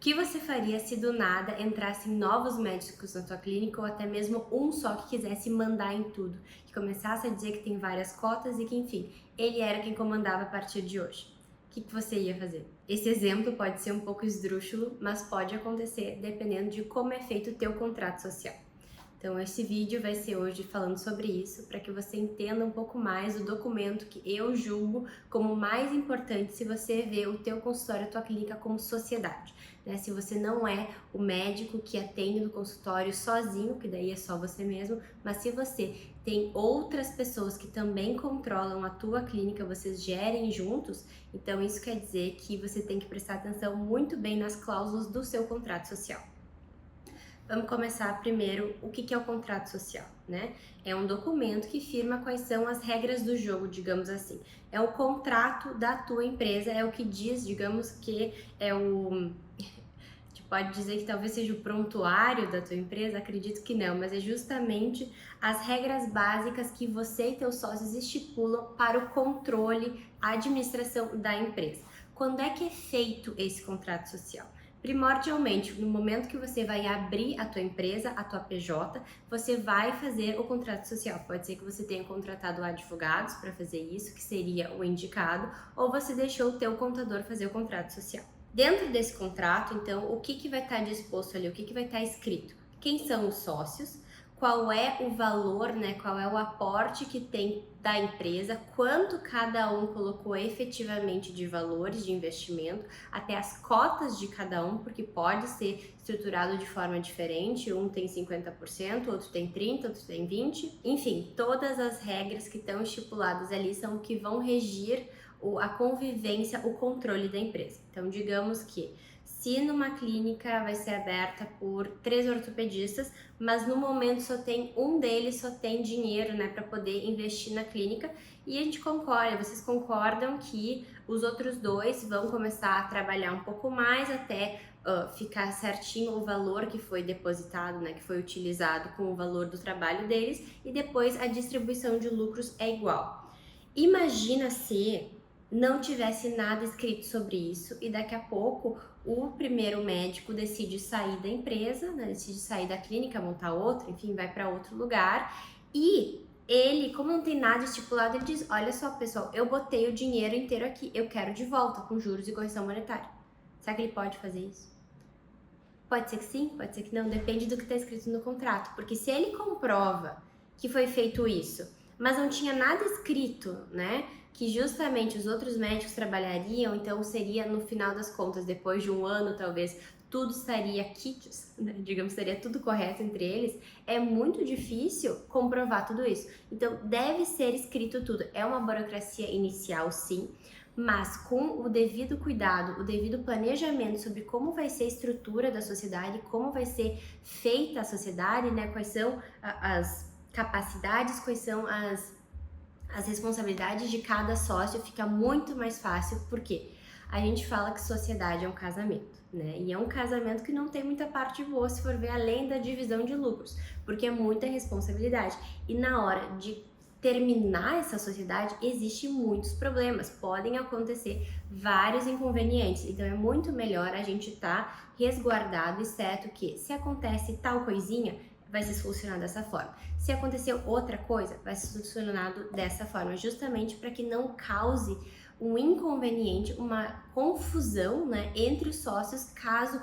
que você faria se do nada entrassem novos médicos na tua clínica ou até mesmo um só que quisesse mandar em tudo, que começasse a dizer que tem várias cotas e que, enfim, ele era quem comandava a partir de hoje? O que você ia fazer? Esse exemplo pode ser um pouco esdrúxulo, mas pode acontecer dependendo de como é feito o teu contrato social. Então esse vídeo vai ser hoje falando sobre isso, para que você entenda um pouco mais do documento que eu julgo como mais importante se você vê o teu consultório, a tua clínica como sociedade, né? Se você não é o médico que atende no consultório sozinho, que daí é só você mesmo, mas se você tem outras pessoas que também controlam a tua clínica, vocês gerem juntos, então isso quer dizer que você tem que prestar atenção muito bem nas cláusulas do seu contrato social. Vamos começar primeiro o que é o contrato social, né? É um documento que firma quais são as regras do jogo, digamos assim. É o contrato da tua empresa, é o que diz, digamos que é o... A gente pode dizer que talvez seja o prontuário da tua empresa, acredito que não, mas é justamente as regras básicas que você e teus sócios estipulam para o controle, a administração da empresa. Quando é que é feito esse contrato social? Primordialmente, no momento que você vai abrir a tua empresa, a tua PJ, você vai fazer o contrato social. Pode ser que você tenha contratado advogados para fazer isso, que seria o indicado, ou você deixou o teu contador fazer o contrato social. Dentro desse contrato, então, o que vai estar disposto ali, o que vai estar escrito? Quem são os sócios? Qual é o valor, né? Qual é o aporte que tem da empresa, quanto cada um colocou efetivamente de valores de investimento, até as cotas de cada um, porque pode ser estruturado de forma diferente, um tem 50%, outro tem 30%, outro tem 20%, enfim, todas as regras que estão estipuladas ali são o que vão regir a convivência, o controle da empresa. Então, digamos que se numa clínica vai ser aberta por 3 ortopedistas, mas no momento só tem um deles, só tem dinheiro, né, para poder investir na clínica, e a gente concorda, vocês concordam que os outros 2 vão começar a trabalhar um pouco mais até ficar certinho o valor que foi depositado, né, que foi utilizado com o valor do trabalho deles, e depois a distribuição de lucros é igual. Imagina se não tivesse nada escrito sobre isso e daqui a pouco o primeiro médico decide sair da empresa, né, decide sair da clínica, montar outra, enfim, vai para outro lugar e ele, como não tem nada estipulado, ele diz: olha só, pessoal, eu botei o dinheiro inteiro aqui, eu quero de volta com juros e correção monetária. Será que ele pode fazer isso? Pode ser que sim, pode ser que não, depende do que está escrito no contrato, porque se ele comprova que foi feito isso, mas não tinha nada escrito, né, que justamente os outros médicos trabalhariam, então seria no final das contas, depois de um ano talvez, tudo estaria quites, né? Digamos, seria tudo correto entre eles, é muito difícil comprovar tudo isso. Então deve ser escrito tudo, é uma burocracia inicial sim, mas com o devido cuidado, o devido planejamento sobre como vai ser a estrutura da sociedade, como vai ser feita a sociedade, né, quais são as capacidades, quais são as responsabilidades de cada sócio, fica muito mais fácil, porque a gente fala que sociedade é um casamento, né? E é um casamento que não tem muita parte boa se for ver além da divisão de lucros, porque é muita responsabilidade. E na hora de terminar essa sociedade, existem muitos problemas, podem acontecer vários inconvenientes, então é muito melhor a gente estar resguardado, exceto que se acontece tal coisinha, vai ser solucionado dessa forma. Se aconteceu outra coisa, vai ser solucionado dessa forma, justamente para que não cause um inconveniente, uma confusão, né, entre os sócios, caso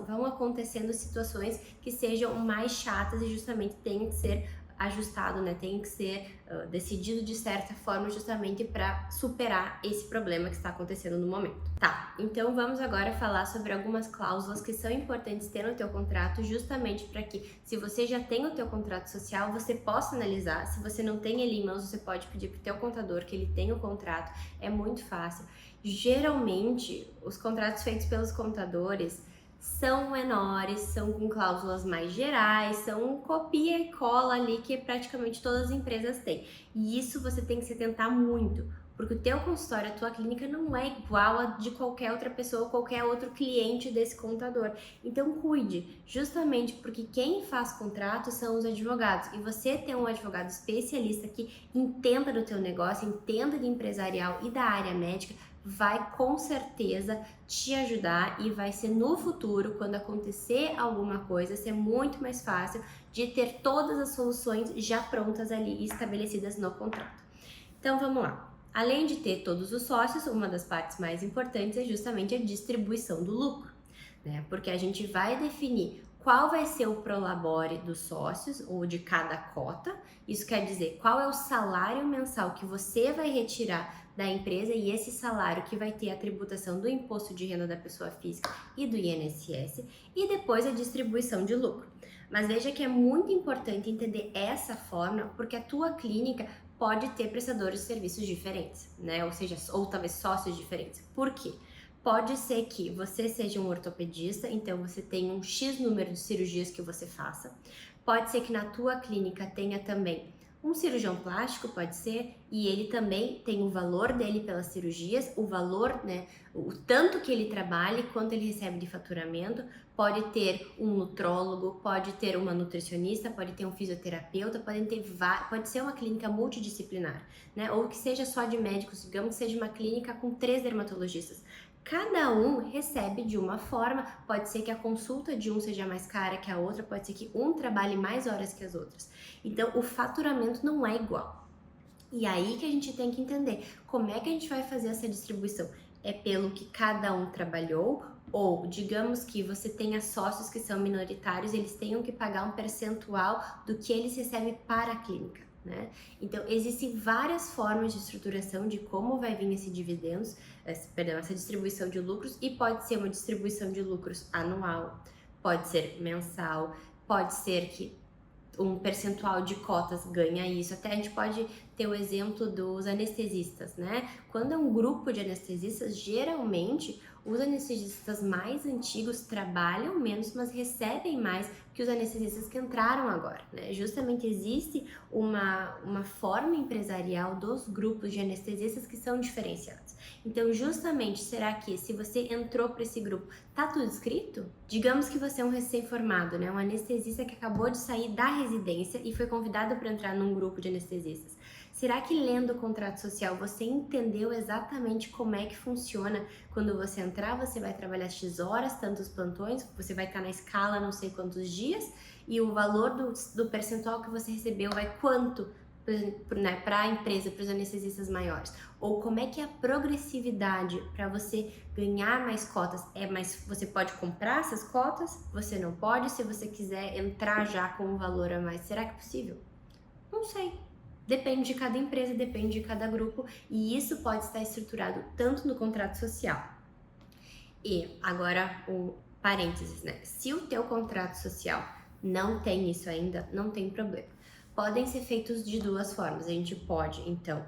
vão acontecendo situações que sejam mais chatas e justamente tem que ser ajustado, né? Tem que ser decidido de certa forma justamente para superar esse problema que está acontecendo no momento. Tá, então vamos agora falar sobre algumas cláusulas que são importantes ter no teu contrato, justamente para que, se você já tem o teu contrato social, você possa analisar. Se você não tem ele em mãos, você pode pedir para o teu contador que ele tenha o contrato, é muito fácil. Geralmente, os contratos feitos pelos contadores são menores, são com cláusulas mais gerais, são copia e cola ali que praticamente todas as empresas têm. E isso você tem que se atentar muito, porque o teu consultório, a tua clínica não é igual a de qualquer outra pessoa, qualquer outro cliente desse contador. Então cuide, justamente porque quem faz contrato são os advogados, e você ter um advogado especialista que entenda do teu negócio, entenda de empresarial e da área médica, vai com certeza te ajudar e vai ser no futuro, quando acontecer alguma coisa, ser muito mais fácil de ter todas as soluções já prontas ali estabelecidas no contrato. Então vamos lá. Além de ter todos os sócios, uma das partes mais importantes é justamente a distribuição do lucro, né? Porque a gente vai definir qual vai ser o prolabore dos sócios ou de cada cota. Isso quer dizer qual é o salário mensal que você vai retirar da empresa e esse salário que vai ter a tributação do imposto de renda da pessoa física e do INSS, e depois a distribuição de lucro. Mas veja que é muito importante entender essa fórmula, porque a tua clínica pode ter prestadores de serviços diferentes, né? Ou seja, ou talvez sócios diferentes. Por quê? Pode ser que você seja um ortopedista, então você tem um X número de cirurgias que você faça. Pode ser que na tua clínica tenha também um cirurgião plástico, pode ser, e ele também tem o valor dele pelas cirurgias, o valor, né, o tanto que ele trabalha e quanto ele recebe de faturamento. Pode ter um nutrólogo, pode ter uma nutricionista, pode ter um fisioterapeuta, pode ser uma clínica multidisciplinar, né, ou que seja só de médicos, digamos que seja uma clínica com 3 dermatologistas. Cada um recebe de uma forma, pode ser que a consulta de um seja mais cara que a outra, pode ser que um trabalhe mais horas que as outras. Então, o faturamento não é igual. E aí que a gente tem que entender como é que a gente vai fazer essa distribuição. É pelo que cada um trabalhou, ou digamos que você tenha sócios que são minoritários, eles tenham que pagar um percentual do que eles recebem para a clínica, né? Então, existem várias formas de estruturação de como vai vir esse dividendos, essa distribuição de lucros, e pode ser uma distribuição de lucros anual, pode ser mensal, pode ser que um percentual de cotas ganha isso. Até a gente pode ter o exemplo dos anestesistas, né? Quando é um grupo de anestesistas, geralmente os anestesistas mais antigos trabalham menos, mas recebem mais que os anestesistas que entraram agora, né? Justamente existe uma forma empresarial dos grupos de anestesistas que são diferenciados. Então, justamente, será que se você entrou para esse grupo, tá tudo escrito? Digamos que você é um recém-formado, né? Um anestesista que acabou de sair da residência e foi convidado para entrar num grupo de anestesistas. Será que lendo o contrato social você entendeu exatamente como é que funciona? Quando você entrar, você vai trabalhar X horas, tantos plantões, você vai estar na escala não sei quantos dias, e o valor do percentual que você recebeu vai quanto, né, para a empresa, para os anestesistas maiores? Ou como é que é a progressividade para você ganhar mais cotas? Mas você pode comprar essas cotas? Você não pode? Se você quiser entrar já com um valor a mais, será que é possível? Não sei. Depende de cada empresa, depende de cada grupo, e isso pode estar estruturado tanto no contrato social. E agora o parênteses, né? Se o teu contrato social não tem isso ainda, não tem problema. Podem ser feitos de duas formas. A gente pode, então,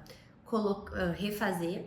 refazer.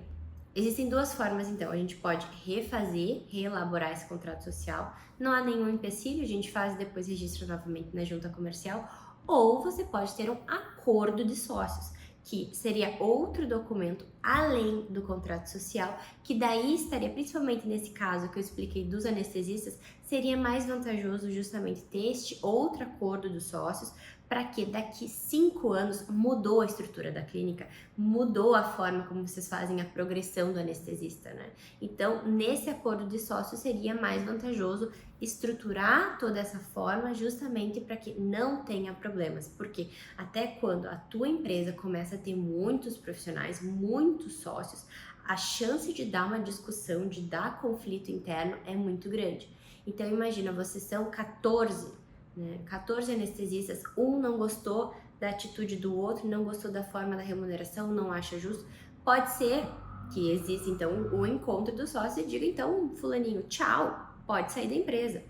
Existem duas formas, então. A gente pode refazer, reelaborar esse contrato social. Não há nenhum empecilho, a gente faz e depois registra novamente na junta comercial. Ou você pode ter um acordo de sócios, que seria outro documento além do contrato social, que daí estaria, principalmente nesse caso que eu expliquei dos anestesistas, seria mais vantajoso justamente ter este outro acordo dos sócios, para que daqui 5 anos mudou a estrutura da clínica, mudou a forma como vocês fazem a progressão do anestesista, né? Então, nesse acordo de sócios seria mais vantajoso estruturar toda essa forma justamente para que não tenha problemas, porque até quando a tua empresa começa a ter muitos profissionais, muitos sócios, a chance de dar uma discussão, de dar conflito interno é muito grande. Então imagina, vocês são 14, né? 14 anestesistas, um não gostou da atitude do outro, não gostou da forma da remuneração, não acha justo. Pode ser que exista então o encontro do sócio e diga, então, fulaninho, tchau, pode sair da empresa.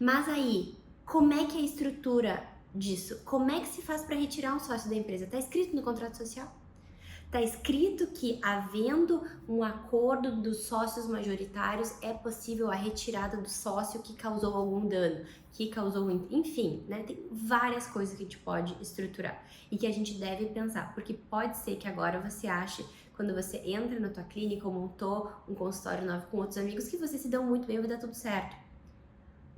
Mas aí, como é que é a estrutura disso? Como é que se faz para retirar um sócio da empresa? Está escrito no contrato social? Está escrito que, havendo um acordo dos sócios majoritários, é possível a retirada do sócio que causou algum dano, que causou, enfim, né? Tem várias coisas que a gente pode estruturar e que a gente deve pensar, porque pode ser que agora você ache, quando você entra na tua clínica ou montou um consultório novo com outros amigos, que vocês se dão muito bem, vai dar tudo certo.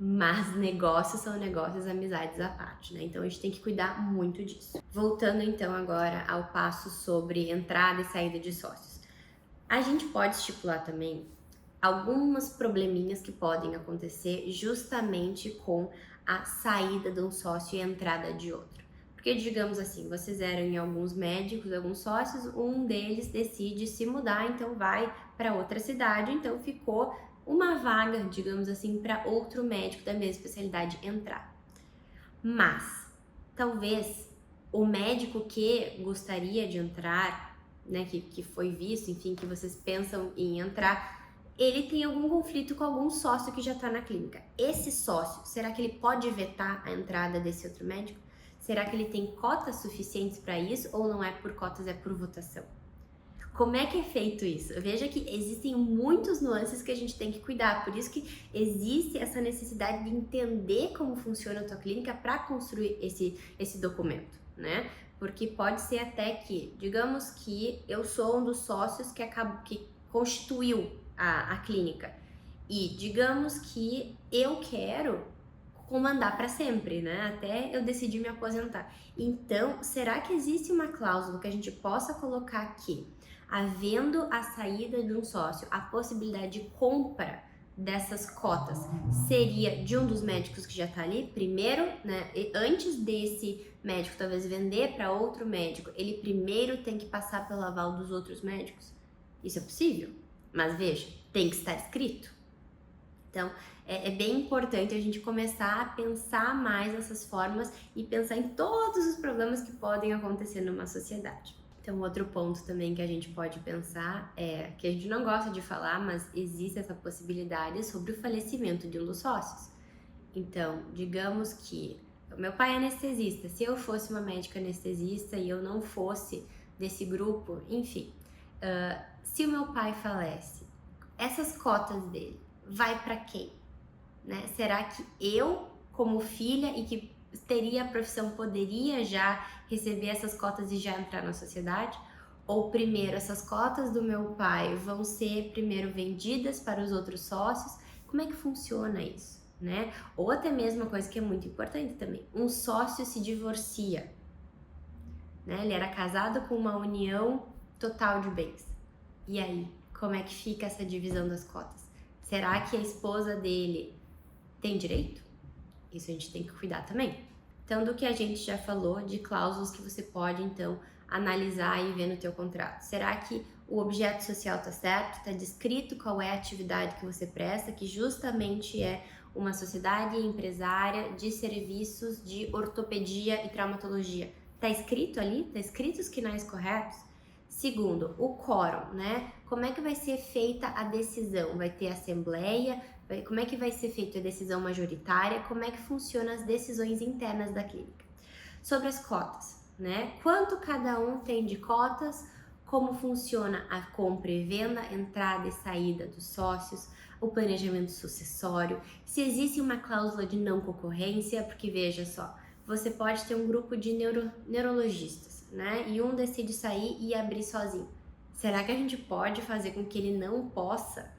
Mas negócios são negócios, amizades à parte, né? Então a gente tem que cuidar muito disso. Voltando então agora ao passo sobre entrada e saída de sócios. A gente pode estipular também algumas probleminhas que podem acontecer justamente com a saída de um sócio e a entrada de outro. Porque, digamos assim, vocês eram em alguns médicos, alguns sócios, um deles decide se mudar, então vai para outra cidade, então ficou uma vaga, digamos assim, para outro médico da mesma especialidade entrar. Mas, talvez o médico que gostaria de entrar, né, que foi visto, enfim, que vocês pensam em entrar, ele tem algum conflito com algum sócio que já está na clínica. Esse sócio, será que ele pode vetar a entrada desse outro médico? Será que ele tem cotas suficientes para isso ou não é por cotas, é por votação? Como é que é feito isso? Veja que existem muitos nuances que a gente tem que cuidar, por isso que existe essa necessidade de entender como funciona a tua clínica para construir esse documento, né? Porque pode ser até que, digamos que eu sou um dos sócios que constituiu a clínica e digamos que eu quero comandar para sempre, né? Até eu decidir me aposentar. Então, será que existe uma cláusula que a gente possa colocar aqui? Havendo a saída de um sócio, a possibilidade de compra dessas cotas seria de um dos médicos que já está ali, primeiro, né? E antes desse médico talvez vender para outro médico, ele primeiro tem que passar pelo aval dos outros médicos? Isso é possível? Mas veja, tem que estar escrito. Então, é bem importante a gente começar a pensar mais nessas formas e pensar em todos os problemas que podem acontecer numa sociedade. Então, outro ponto também que a gente pode pensar é que a gente não gosta de falar, mas existe essa possibilidade sobre o falecimento de um dos sócios. Então, digamos que o meu pai é anestesista, se eu fosse uma médica anestesista e eu não fosse desse grupo, enfim, se o meu pai falece, essas cotas dele vai para quem? Né? Será que eu, como filha e que teria a profissão, poderia já receber essas cotas e já entrar na sociedade? Ou primeiro, essas cotas do meu pai vão ser primeiro vendidas para os outros sócios? Como é que funciona isso? Né? Ou até mesmo uma coisa que é muito importante também, um sócio se divorcia, né? Ele era casado com uma união total de bens. E aí, como é que fica essa divisão das cotas? Será que a esposa dele tem direito? Isso a gente tem que cuidar também. Então, do que a gente já falou de cláusulas que você pode, então, analisar e ver no teu contrato. Será que o objeto social está certo? Está descrito qual é a atividade que você presta, que justamente é uma sociedade empresária de serviços de ortopedia e traumatologia. Está escrito ali? Está escrito os quinais corretos? Segundo, o quórum, né? Como é que vai ser feita a decisão? Vai ter assembleia? Como é que vai ser feita a decisão majoritária? Como é que funcionam as decisões internas da clínica? Sobre as cotas, né? Quanto cada um tem de cotas? Como funciona a compra e venda, entrada e saída dos sócios, o planejamento sucessório, se existe uma cláusula de não concorrência, porque veja só, você pode ter um grupo de neurologistas, né? E um decide sair e abrir sozinho. Será que a gente pode fazer com que ele não possa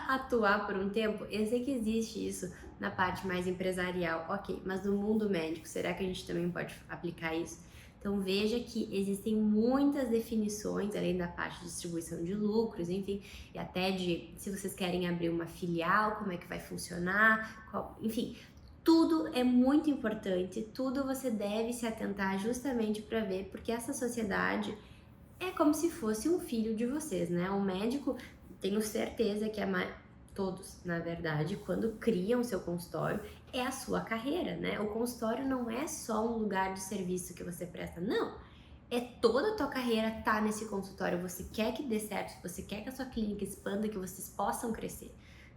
atuar por um tempo? Eu sei que existe isso na parte mais empresarial, ok, mas no mundo médico, será que a gente também pode aplicar isso? Então veja que existem muitas definições, além da parte de distribuição de lucros, enfim, e até de se vocês querem abrir uma filial, como é que vai funcionar, enfim, tudo é muito importante, tudo você deve se atentar justamente para ver, porque essa sociedade é como se fosse um filho de vocês, né? O médico, tenho certeza que todos, na verdade, quando criam seu consultório, é a sua carreira, né? O consultório não é só um lugar de serviço que você presta, não. É toda a tua carreira tá nesse consultório. Você quer que dê certo, você quer que a sua clínica expanda, que vocês possam crescer,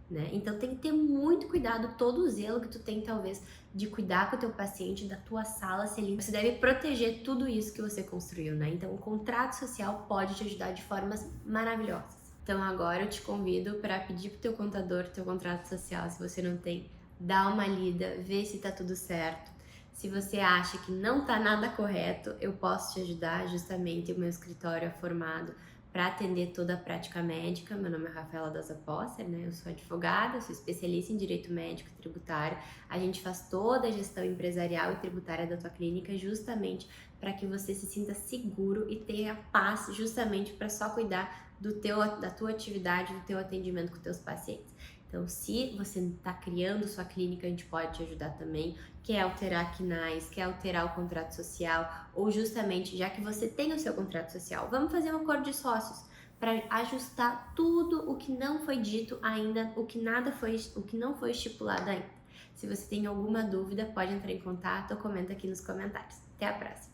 né? Então tem que ter muito cuidado, todo o zelo que tu tem, talvez, de cuidar com o teu paciente, da tua sala ser limpa. Você deve proteger tudo isso que você construiu, né? Então o contrato social pode te ajudar de formas maravilhosas. Então agora eu te convido para pedir pro teu contador teu contrato social, se você não tem, dá uma lida, vê se tá tudo certo. Se você acha que não tá nada correto, eu posso te ajudar, justamente o meu escritório é formado para atender toda a prática médica. Meu nome é Rafaela Daza Posser, né? Eu sou advogada, sou especialista em direito médico e tributário. A gente faz toda a gestão empresarial e tributária da tua clínica justamente para que você se sinta seguro e tenha paz justamente para só cuidar da tua atividade, do teu atendimento com teus pacientes. Então, se você está criando sua clínica, a gente pode te ajudar também. Quer alterar a CNAES, quer alterar o contrato social, ou justamente, já que você tem o seu contrato social, vamos fazer um acordo de sócios para ajustar tudo o que não foi dito ainda, o que não foi estipulado ainda. Se você tem alguma dúvida, pode entrar em contato ou comenta aqui nos comentários. Até a próxima!